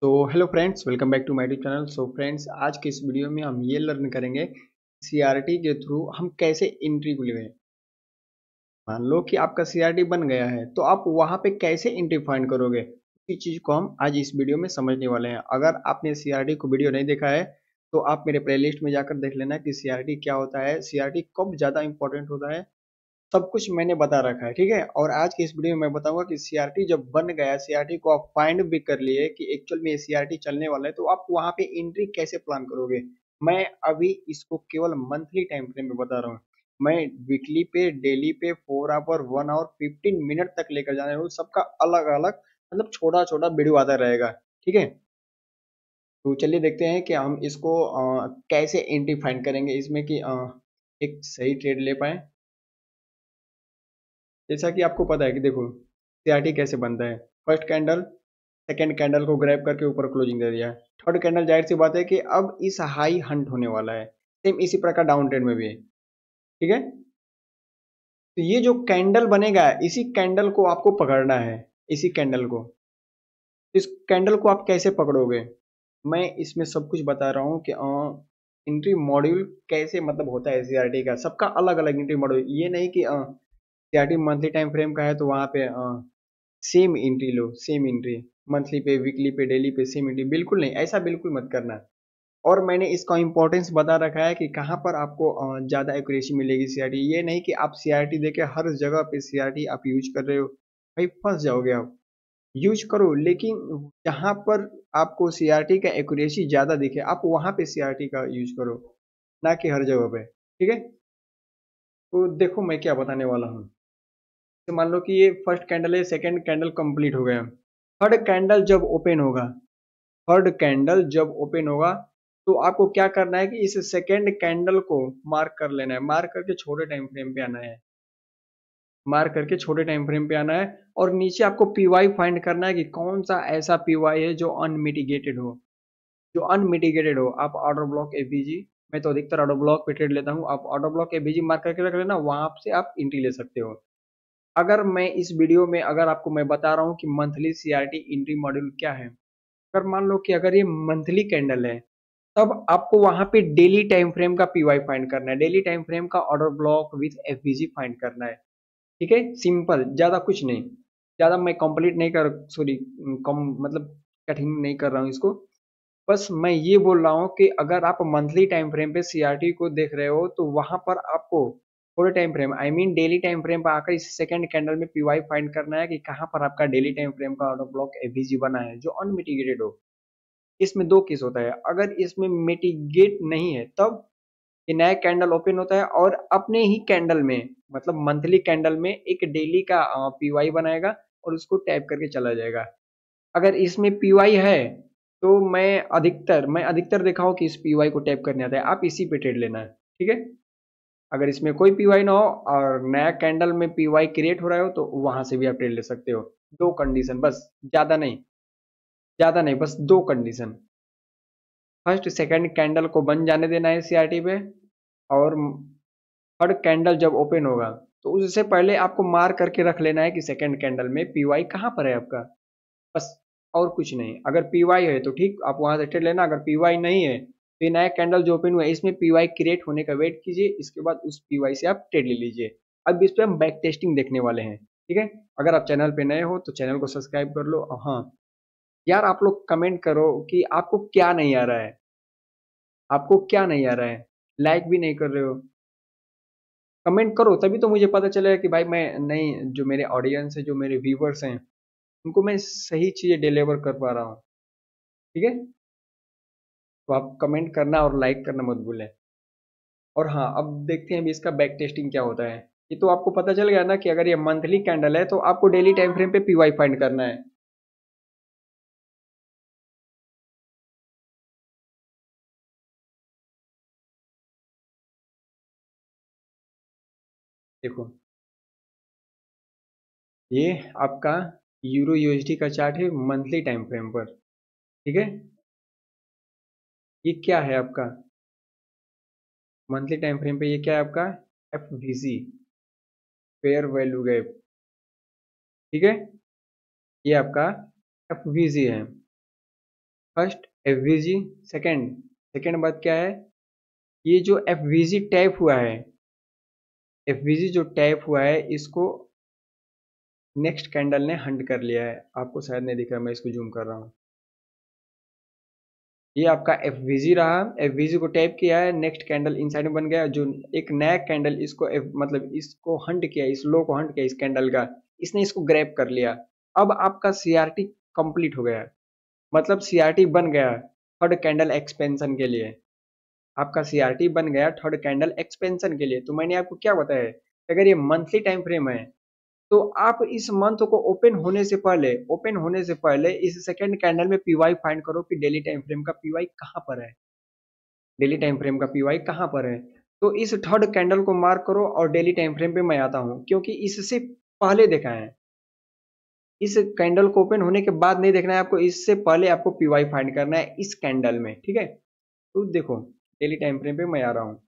तो hello friends, welcome back to my YouTube channel. So friends, आज के इस वीडियो में हम ये लर्न करेंगे सीआरटी के थ्रू हम कैसे एंट्री को लें। मान लो कि आपका सीआरटी बन गया है तो आप वहां पे कैसे एंट्री फाइंड करोगे, इसी चीज को हम आज इस वीडियो में समझने वाले हैं। अगर आपने सीआरटी को वीडियो नहीं देखा है तो आप मेरे प्लेलिस्ट में जाकर देख लेना कि सीआरटी क्या होता है, सीआरटी कब ज्यादा इंपॉर्टेंट होता है, सब कुछ मैंने बता रखा है। ठीक है, और आज की इस वीडियो में मैं बताऊंगा कि सीआरटी जब बन गया, सीआरटी को आप फाइंड भी कर लिए कि एक्चुअल में ये सीआरटी चलने वाला है, तो आप वहां पे एंट्री कैसे प्लान करोगे। मैं अभी इसको केवल मंथली टाइम फ्रेम में बता रहा हूँ। मैं वीकली पे, डेली पे, 4 आवर, 1 आवर, 15 मिनट तक लेकर जाने वाला हूँ। सबका अलग अलग मतलब छोटा छोटा वीडियो आता रहेगा। ठीक है, तो चलिए देखते हैं कि हम इसको कैसे एंट्री फाइंड करेंगे इसमें कि एक सही ट्रेड ले पाए। जैसा कि आपको पता है कि देखो सीआरटी कैसे बनता है। फर्स्ट कैंडल, सेकंड कैंडल को ग्रैब करके ऊपर क्लोजिंग दे दिया। थर्ड कैंडल, जाहिर सी बात है कि अब इस हाई हंट होने वाला है। सेम इसी प्रकार डाउन ट्रेंड में भी है। ठीक है, तो ये जो कैंडल बनेगा इसी कैंडल को आपको पकड़ना है। इसी कैंडल को, इस कैंडल को आप कैसे पकड़ोगे, मैं इसमें सब कुछ बता रहा हूँ कि एंट्री मॉड्यूल कैसे मतलब होता है सीआरटी का। सबका अलग अलग एंट्री मॉड्यूल, ये नहीं कि सीआरटी मंथली टाइम फ्रेम का है तो वहां पे सेम एंट्री लो, सेम एंट्री मंथली पे, वीकली पे, डेली पे सेम एंट्री। बिल्कुल नहीं, ऐसा बिल्कुल मत करना। और मैंने इसका इंपॉर्टेंस बता रखा है कि कहाँ पर आपको ज़्यादा एक्यूरेसी मिलेगी सीआरटी। ये नहीं कि आप सीआरटी देके हर जगह पे सीआरटी आप यूज कर रहे हो, भाई फंस जाओगे आप। यूज करो लेकिन जहाँ पर आपको सीआरटी का एक्यूरेसी ज़्यादा दिखे आप वहाँ पे सीआरटी का यूज करो, ना कि हर जगह पे। ठीक है, तो देखो मैं क्या बताने वाला हूँ। तो मान लो कि ये फर्स्ट कैंडल है, सेकंड कैंडल कंप्लीट हो गया। थर्ड कैंडल जब ओपन होगा, थर्ड कैंडल जब ओपन होगा तो आपको क्या करना है कि इस सेकंड कैंडल को मार्क कर लेना है। मार्क करके छोटे टाइम फ्रेम पे आना है, मार्क करके छोटे टाइम फ्रेम पे आना है। और नीचे आपको पीवाई फाइंड करना है कि कौन सा ऐसा पीवाई है जो अनमिटिगेटेड हो, जो अनमिटिगेटेड हो। आप ऑर्डर ब्लॉक एबीजी, मैं तो अधिकतर ऑर्डर ब्लॉक पे ट्रेड लेता हूँ। आप ऑर्डर ब्लॉक एबीजी मार्क करके रख लेना, वहां से आप एंट्री ले सकते हो। अगर मैं इस वीडियो में अगर आपको मैं बता रहा हूँ कि मंथली सीआरटी एंट्री मॉड्यूल क्या है, अगर मान लो कि अगर ये मंथली कैंडल है तब आपको वहां पे डेली टाइम फ्रेम का पीवाई फाइंड करना है, डेली टाइम फ्रेम का order block with FBG find करना है। ठीक है, सिंपल, ज्यादा कुछ नहीं। ज्यादा मैं कंप्लीट नहीं कर, सॉरी, कम मतलब कठिन नहीं कर रहा हूँ इसको। बस मैं ये बोल रहा हूँ कि अगर आप मंथली टाइम फ्रेम पे सीआरटी को देख रहे हो तो वहां पर आपको थोड़े time frame, I mean daily time frame पर आकर इस सेकंड कैंडल में पीवाई फाइंड करना है कि कहाँ पर आपका डेली टाइम फ्रेम का ऑर्डर ब्लॉक एफबीजी बना है जो अनमिटिगेटेड हो। इसमें दो केस होता है, अगर इसमें मिटिगेट नहीं है तब ये नया कैंडल ओपन होता है और अपने ही कैंडल में मतलब मंथली कैंडल में एक डेली का पीवाई बनाएगा और उसको टैप करके चला जाएगा। अगर इसमें पीवाई है तो मैं अधिकतर देखा हूँ कि इस पीवाई को टैप करने आता है, आप इसी पे ट्रेड लेना है। ठीक है, अगर इसमें कोई पीवाई ना हो और नया कैंडल में पीवाई क्रिएट हो रहा हो तो वहां से भी आप ट्रेड ले सकते हो। दो कंडीशन बस, ज्यादा नहीं, ज्यादा नहीं, बस दो कंडीशन। फर्स्ट सेकंड कैंडल को बंद जाने देना है सीआरटी पे, और थर्ड कैंडल जब ओपन होगा तो उससे पहले आपको मार्क करके रख लेना है कि सेकंड कैंडल में पीवाई कहाँ पर है आपका, बस। और कुछ नहीं। अगर पीवाई है तो ठीक, आप वहां से ट्रेड लेना। अगर पीवाई नहीं है तो ये नया कैंडल जो ओपन हुआ है इसमें पीवाई क्रिएट होने का वेट कीजिए, इसके बाद उस पीवाई से आप ट्रेड ले लीजिए। अब इस पे हम बैक टेस्टिंग देखने वाले हैं। ठीक है, अगर आप चैनल पे नए हो तो चैनल को सब्सक्राइब कर लो। और हाँ यार, आप लोग कमेंट करो कि आपको क्या नहीं आ रहा है, आपको क्या नहीं आ रहा है। लाइक भी नहीं कर रहे हो, कमेंट करो तभी तो मुझे पता चलेगा कि भाई मैं नहीं, जो मेरे ऑडियंस है, जो मेरे व्यूवर्स हैं, उनको मैं सही चीजें डिलीवर कर पा रहा हूँ। ठीक है, तो आप कमेंट करना और लाइक करना मत भूलें। और हाँ, अब देखते हैं अभी इसका बैक टेस्टिंग क्या होता है। ये तो आपको पता चल गया ना कि अगर ये मंथली कैंडल है तो आपको डेली टाइम फ्रेम पे पीवाई फाइंड करना है। देखो, ये आपका यूरो यूएसडी का चार्ट है मंथली टाइम फ्रेम पर। ठीक है, ये क्या है आपका मंथली टाइम फ्रेम पे, ये क्या है आपका एफवीसी, फेयर वैल्यू गैप। ठीक है, ये आपका एफवीसी है। फर्स्ट एफवीजी, सेकंड सेकंड बात क्या है, ये जो एफवीजी टैप हुआ है, एफवीजी जो टैप हुआ है इसको नेक्स्ट कैंडल ने हंट कर लिया है। आपको शायद नहीं दिख रहा, मैं इसको जूम कर रहा हूँ। ये आपका एफवीजी रहा, एफवीजी को टैप किया है, नेक्स्ट कैंडल इनसाइड में बन गया, जो एक नया कैंडल इसको मतलब इसको हंट किया, इस लो को हंट किया इस कैंडल का, इसने इसको ग्रैब कर लिया। अब आपका सीआरटी कंप्लीट हो गया, मतलब सीआरटी बन गया थर्ड कैंडल एक्सपेंशन के लिए। आपका सीआरटी बन गया थर्ड कैंडल एक्सपेंशन के लिए। तो मैंने आपको क्या बताया है, अगर ये मंथली टाइम फ्रेम है तो आप इस मंथ को ओपन होने से पहले इस सेकंड कैंडल में पीवाई फाइंड करो कि डेली टाइम फ्रेम का पीवाई कहाँ पर है, डेली टाइम फ्रेम का पीवाई कहाँ पर है। तो इस थर्ड कैंडल को मार्क करो और डेली टाइम फ्रेम पे मैं आता हूँ, क्योंकि इससे पहले देखा है, इस कैंडल को ओपन होने के बाद नहीं देखना है आपको, इससे पहले आपको पीवाई फाइंड करना है इस कैंडल में, ठीक है। तो देखो डेली टाइम फ्रेम पे मैं आ रहा हूँ।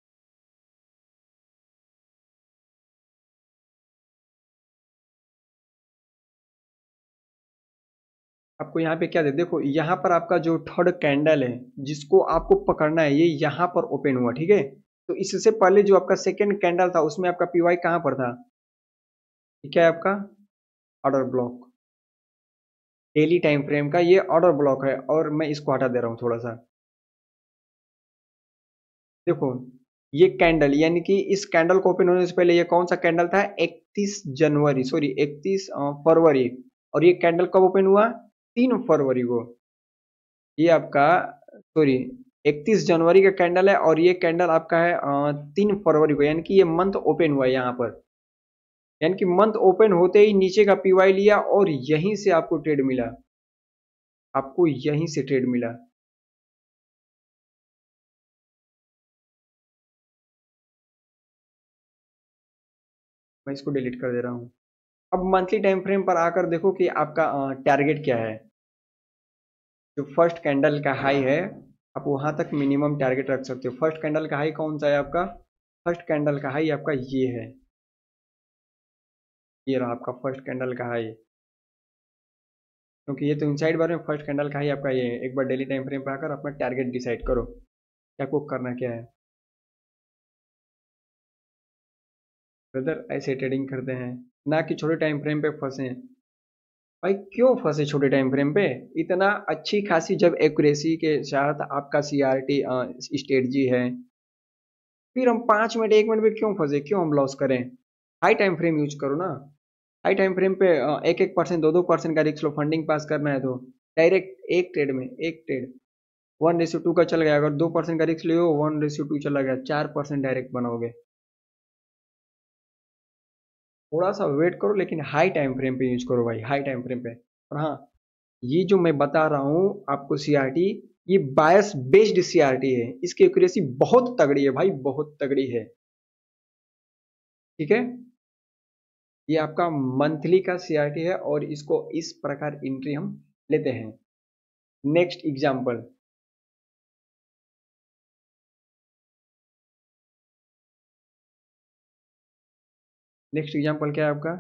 आपको यहाँ पे क्या दे, देखो यहाँ पर आपका जो थर्ड कैंडल है जिसको आपको पकड़ना है, ये यहाँ पर ओपन हुआ, ठीक है। तो इससे पहले जो आपका सेकंड कैंडल था उसमें आपका पीवाई कहाँ पर था, क्या है आपका order block, daily time frame का ये ऑर्डर ब्लॉक है। और मैं इसको हटा दे रहा हूँ थोड़ा सा। देखो ये कैंडल, यानी कि इस कैंडल को ओपन होने से पहले ये कौन सा कैंडल था, 31 जनवरी, सॉरी 31 फरवरी। और ये कैंडल कब ओपन हुआ, 3 फरवरी को। ये आपका सॉरी 31 जनवरी का कैंडल है और ये कैंडल आपका है 3 फरवरी को, यानी कि ये मंथ ओपन हुआ है यहाँ पर। यानी कि मंथ ओपन होते ही नीचे का पीवाई लिया और यहीं से आपको ट्रेड मिला, आपको यहीं से ट्रेड मिला। मैं इसको डिलीट कर दे रहा हूँ। अब मंथली टाइम फ्रेम पर आकर देखो कि आपका टारगेट क्या है। जो फर्स्ट कैंडल का हाई है आप वहां तक मिनिमम टारगेट रख सकते हो। फर्स्ट कैंडल का हाई कौन सा है आपका, फर्स्ट कैंडल का हाई आपका ये है, ये रहा आपका फर्स्ट कैंडल का हाई। क्योंकि ये तो इनसाइड बार में फर्स्ट कैंडल का हाई आपका ये है। एक बार डेली टाइम फ्रेम पर आकर अपना टारगेट डिसाइड करो कि आपको करना क्या है। ब्रदर ऐसे ट्रेडिंग करते हैं, ना कि छोटे टाइम फ्रेम पे फंसे। भाई क्यों फंसे छोटे टाइम फ्रेम पे, इतना अच्छी खासी जब एक्यूरेसी के साथ आपका सीआरटी स्ट्रेटजी है, फिर हम 5 मिनट 1 मिनट में क्यों फंसे, क्यों हम लॉस करें। हाई टाइम फ्रेम यूज करो ना। हाई टाइम फ्रेम पे 1-1% 2-2% का रिस्क लो, फंडिंग पास करना है तो डायरेक्ट एक ट्रेड में, एक ट्रेड 1:2 का चल गया, अगर 2% का रिस्क लियो 1:2 चला गया, 4% डायरेक्ट बनाओगे। थोड़ा सा वेट करो, लेकिन हाई टाइम फ्रेम पे यूज करो भाई, हाई टाइम फ्रेम पे। और हाँ, ये जो मैं बता रहा हूँ आपको सीआरटी, ये बायस बेस्ड सीआरटी है, इसकी एक्यूरेसी बहुत तगड़ी है भाई, बहुत तगड़ी है, ठीक है। ये आपका मंथली का सीआरटी है और इसको इस प्रकार एंट्री हम लेते हैं। नेक्स्ट एग्जांपल, नेक्स्ट एग्जांपल क्या है आपका,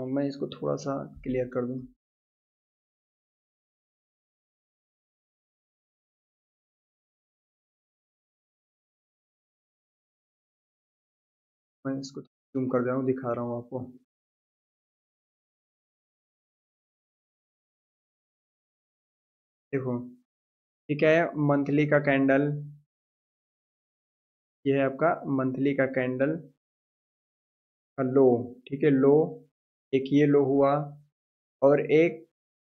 मैं इसको थोड़ा सा क्लियर कर दूं। मैं इसको जूम कर दे रहा हूँ, दिखा रहा हूँ आपको। देखो ये क्या है, मंथली का कैंडल, ये है आपका मंथली का कैंडल का लो, ठीक है। लो, एक ये लो हुआ और एक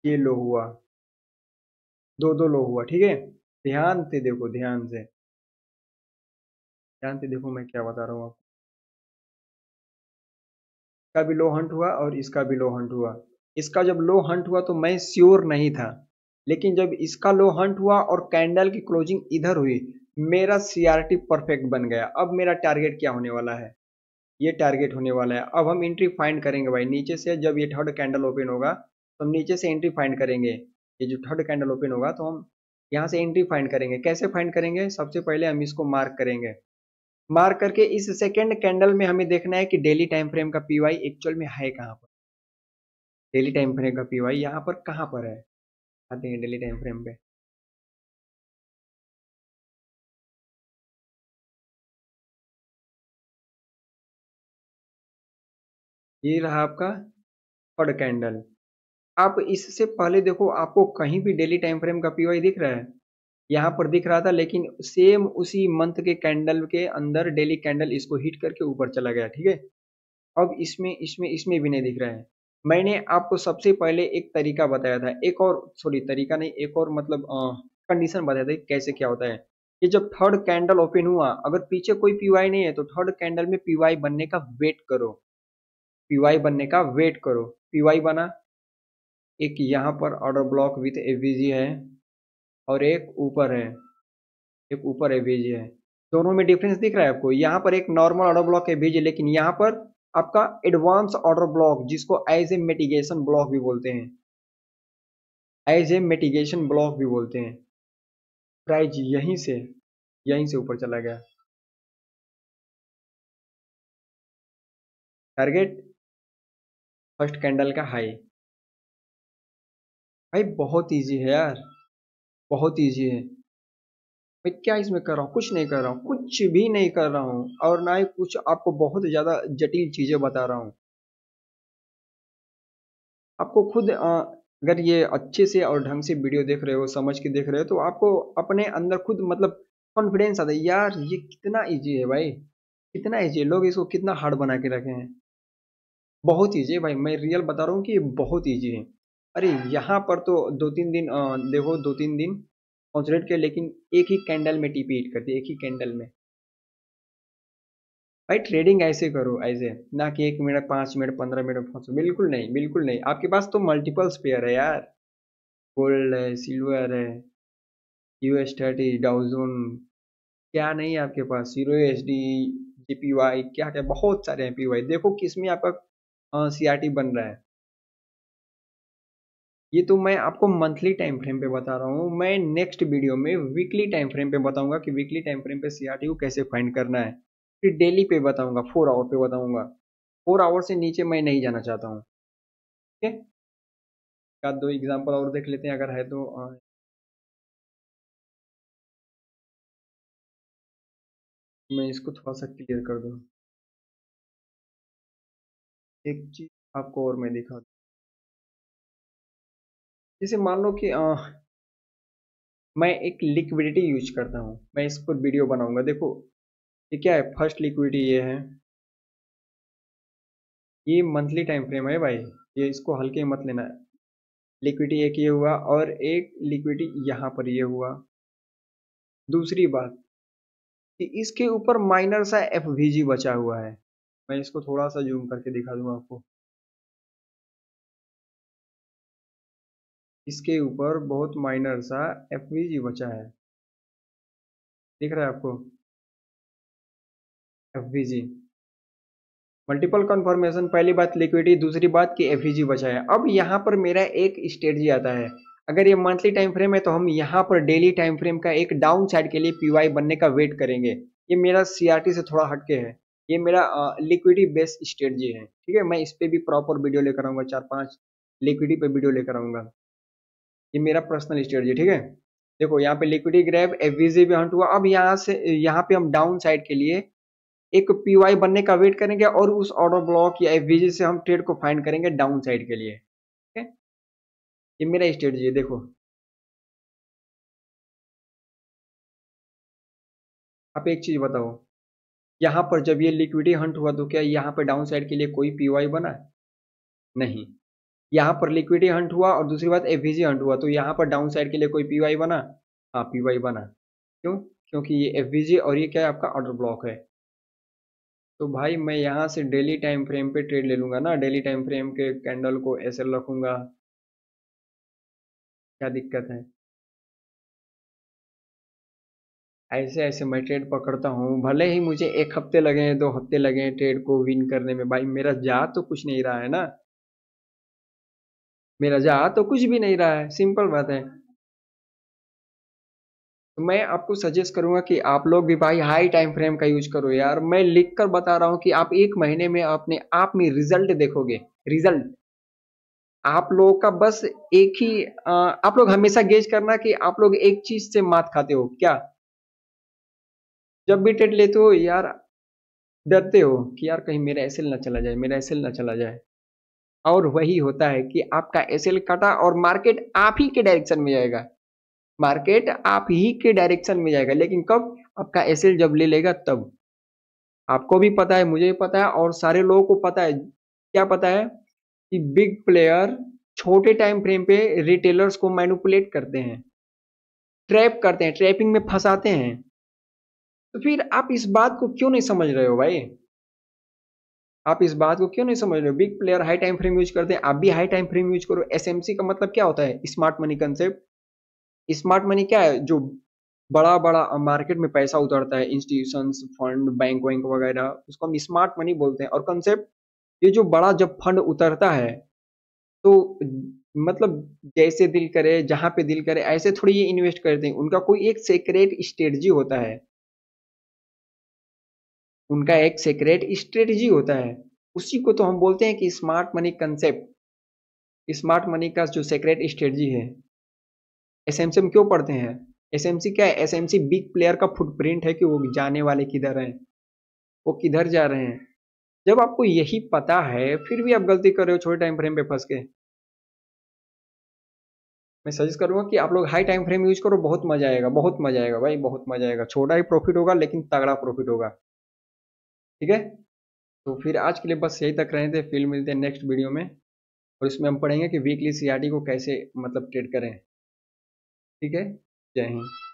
ये लो हुआ, दो दो लो हुआ, ठीक है। ध्यान से देखो, ध्यान से, ध्यान से देखो मैं क्या बता रहा हूँ आपको। इसका भी लो हंट हुआ और इसका भी लो हंट हुआ। इसका जब लो हंट हुआ तो मैं श्योर नहीं था, लेकिन जब इसका लो हंट हुआ और कैंडल की क्लोजिंग इधर हुई, मेरा सीआरटी परफेक्ट बन गया। अब मेरा टारगेट क्या होने वाला है, ये टारगेट होने वाला है। अब हम एंट्री फाइंड करेंगे भाई नीचे से, जब ये थर्ड कैंडल ओपन होगा तो हम नीचे से एंट्री फाइंड करेंगे। ये जो थर्ड कैंडल ओपन होगा तो हम यहाँ से एंट्री फाइंड करेंगे। कैसे फाइंड करेंगे, सबसे पहले हम इसको मार्क करेंगे। मार्क करके इस सेकंड कैंडल में हमें देखना है कि डेली टाइम फ्रेम का पीवाई एक्चुअल में है कहाँ पर, डेली टाइम फ्रेम का पीवाई यहाँ पर कहाँ पर है, आते हैं डेली टाइम फ्रेम पे। ये रहा आपका थर्ड कैंडल। आप इससे पहले देखो, आपको कहीं भी डेली टाइम फ्रेम का पीवाई दिख रहा है? यहाँ पर दिख रहा था, लेकिन सेम उसी मंथ के कैंडल के अंदर डेली कैंडल इसको हिट करके ऊपर चला गया, ठीक है। अब इसमें इसमें इसमें भी नहीं दिख रहा है। मैंने आपको सबसे पहले एक तरीका बताया था, एक और सॉरी तरीका नहीं, एक और मतलब कंडीशन बताया था कि कैसे क्या होता है कि जब थर्ड कैंडल ओपन हुआ, अगर पीछे कोई पीवाई नहीं है तो थर्ड कैंडल में पीवाई बनने का वेट करो, पीवाई बनने का वेट करो। पीवाई बना, एक यहाँ पर ऑर्डर ब्लॉक विथ एवीजी है और एक ऊपर है, एक ऊपर एवीजी है। दोनों में डिफरेंस दिख रहा है आपको? यहाँ पर एक नॉर्मल ऑर्डर ब्लॉक एवीजी, लेकिन यहाँ पर आपका एडवांस ऑर्डर ब्लॉक, जिसको एज ए मिटिगेशन ब्लॉक भी बोलते हैं, एज ए मिटिगेशन ब्लॉक भी बोलते हैं। प्राइस यहीं से ऊपर चला गया। टारगेट फर्स्ट कैंडल का हाई। भाई बहुत इजी है यार, बहुत इजी है। मैं क्या इसमें कर रहा हूँ? कुछ नहीं कर रहा हूँ, कुछ भी नहीं कर रहा हूँ, और ना ही कुछ आपको बहुत ज्यादा जटिल चीजें बता रहा हूँ। आपको खुद अगर ये अच्छे से और ढंग से वीडियो देख रहे हो, समझ के देख रहे हो, तो आपको अपने अंदर खुद मतलब कॉन्फिडेंस आता है, यार ये कितना इजी है भाई, कितना इजी है। लोग इसको कितना हार्ड बना के रखे हैं। बहुत ईजी है भाई, मैं रियल बता रहा हूँ कि ये बहुत ईजी है। अरे यहाँ पर तो 2-3 दिन देखो, 2-3 दिन कॉन्सेंट्रेट किया, लेकिन एक ही कैंडल में टीपी हिट करती है, एक ही कैंडल में। भाई ट्रेडिंग ऐसे करो, ऐसे ना कि 1 मिनट 5 मिनट 15 मिनट फंसो, बिल्कुल नहीं, बिल्कुल नहीं। आपके पास तो मल्टीपल स्पेयर है यार, गोल्ड है, सिल्वर है, US30, डाउजोन, क्या नहीं है आपके पास? CUSD, JPY, क्या क्या बहुत सारे हैं पीवाई। देखो किसमें आपका CRT बन रहा है। ये तो मैं आपको मंथली टाइम फ्रेम पे बता रहा हूँ, मैं नेक्स्ट वीडियो में वीकली टाइम फ्रेम पे बताऊंगा कि वीकली टाइम फ्रेम पे सीआरटी को कैसे फाइंड करना है। फिर डेली पे बताऊंगा, 4 आवर पे बताऊंगा। 4 आवर से नीचे मैं नहीं जाना चाहता हूँ, ठीक है। एक दो एग्जाम्पल और देख लेते हैं अगर है तो। मैं इसको थोड़ा सा क्लियर कर दूँ, एक चीज आपको और मैं दिखा दूँ। जैसे मान लो कि मैं एक लिक्विडिटी यूज करता हूँ, मैं इस पर वीडियो बनाऊंगा। देखो ये क्या है, फर्स्ट लिक्विडिटी ये है, ये मंथली टाइम फ्रेम है भाई, ये इसको हल्के में मत लेना। लिक्विडिटी एक ये हुआ, और एक लिक्विडिटी यहाँ पर ये हुआ। दूसरी बात कि इसके ऊपर माइनर सा एफवीजी बचा हुआ है। मैं इसको थोड़ा सा जूम करके दिखा दूंगा आपको। इसके ऊपर बहुत माइनर सा एफवीजी बचा है, दिख रहा है आपको? एफवीजी, मल्टीपल कन्फर्मेशन, पहली बात लिक्विडिटी, दूसरी बात कि एफवीजी बचा है। अब यहाँ पर मेरा एक स्ट्रेटजी आता है। अगर ये मंथली टाइम फ्रेम है तो हम यहाँ पर डेली टाइम फ्रेम का एक डाउन साइड के लिए पीवाई बनने का वेट करेंगे। ये मेरा सीआरटी से थोड़ा हटके है, ये मेरा लिक्विडिटी बेस्ड स्ट्रेटजी है, ठीक है। मैं इस पे भी प्रॉपर वीडियो लेकर आऊंगा, 4-5 लिक्विडिटी पे वीडियो लेकर आऊंगा। ये मेरा पर्सनल स्ट्रेटजी, ठीक है। देखो यहाँ पे लिक्विडिटी ग्रैब, एफवीजी भी हंट हुआ। अब यहाँ से यहाँ पे हम डाउन साइड के लिए एक पीवाई बनने का वेट करेंगे, और उस ऑर्डर ब्लॉक या एफवीजी से हम ट्रेड को फाइंड करेंगे डाउन साइड के लिए, ठीक है। ये मेरा स्ट्रेटजी है। देखो आप एक चीज बताओ, यहाँ पर जब ये लिक्विडिटी हंट हुआ तो क्या यहाँ पर डाउन साइड के लिए कोई पीवाई बना? नहीं। यहाँ पर लिक्विडिटी हंट हुआ और दूसरी बात एफवीजी हंट हुआ, तो यहाँ पर डाउन साइड के लिए कोई पीवाई बना? हाँ पीवाई बना। क्यों? क्योंकि ये एफवीजी और ये क्या है, आपका ऑर्डर ब्लॉक है। तो भाई मैं यहाँ से डेली टाइम फ्रेम पे ट्रेड ले लूंगा ना, डेली टाइम फ्रेम के कैंडल को ऐसे रखूंगा, क्या दिक्कत है? ऐसे ऐसे मैं ट्रेड पकड़ता हूँ, भले ही मुझे 1 हफ्ते लगे, 2 हफ्ते लगे ट्रेड को विन करने में, भाई मेरा जा तो कुछ नहीं रहा है ना, मेरा जा तो कुछ भी नहीं रहा है, सिंपल बात है। तो मैं आपको सजेस्ट करूंगा कि आप लोग भी भाई हाई टाइम फ्रेम का यूज करो यार। मैं लिख कर बता रहा हूँ कि आप 1 महीने में अपने आप में रिजल्ट देखोगे, रिजल्ट। आप लोगों का बस एक ही आप लोग हमेशा गेज करना कि आप लोग एक चीज से मात खाते हो क्या, जब भी ट्रेड लेते हो यार। डरते हो कि यार कहीं मेरा एसएल ना चला जाए, मेरा एसएल ना चला जाए। और वही होता है कि आपका एसएल कटा और मार्केट आप ही के डायरेक्शन में जाएगा, मार्केट आप ही के डायरेक्शन में जाएगा, लेकिन कब? आपका एसएल जब ले लेगा तब। आपको भी पता है, मुझे भी पता है, और सारे लोगों को पता है। क्या पता है? कि बिग प्लेयर छोटे टाइम फ्रेम पे रिटेलर्स को मैनिपुलेट करते हैं, ट्रैप करते हैं, ट्रैपिंग में फंसाते हैं। तो फिर आप इस बात को क्यों नहीं समझ रहे हो भाई? आप इस बात को क्यों नहीं समझ रहे हो? Big player high time frame use करते हैं, आप भी हाई टाइम फ्रेम यूज करो। एसएमसी का मतलब क्या होता है? Smart money concept. Smart money क्या है? जो बड़ा बड़ा मार्केट में पैसा उतरता है, इंस्टीट्यूशंस, फंड, बैंक वैंक वगैरह, उसको हम स्मार्ट मनी बोलते हैं। और कंसेप्ट, ये जो बड़ा जब फंड उतरता है तो मतलब जैसे दिल करे, जहां पे दिल करे, ऐसे थोड़ी ये इन्वेस्ट करते हैं। उनका कोई एक सीक्रेट स्ट्रेटजी होता है, उनका एक सीक्रेट स्ट्रेटजी होता है। उसी को तो हम बोलते हैं कि smart money concept. Smart money का जो सीक्रेट स्ट्रेटजी है। एसएमसी हम क्यों पढ़ते हैं? एसएमसी क्या है? एसएमसी बिग प्लेयर का फुटप्रिंट है कि वो जाने वाले किधर हैं, वो किधर जा रहे हैं। जब आपको यही पता है फिर भी आप गलती कर रहे हो छोटे टाइम फ्रेम पे फंस के। मैं सजेस्ट करूंगा कि आप लोग हाई टाइम फ्रेम यूज करो, बहुत मजा आएगा, बहुत मजा आएगा भाई, बहुत मजा आएगा। छोटा ही प्रॉफिट होगा लेकिन तगड़ा प्रॉफिट होगा। ठीक है, तो फिर आज के लिए बस यही तक रहे थे, फिर मिलते हैं नेक्स्ट वीडियो में। और इसमें हम पढ़ेंगे कि वीकली सीआरटी को कैसे मतलब ट्रेड करें। ठीक है, जय हिंद।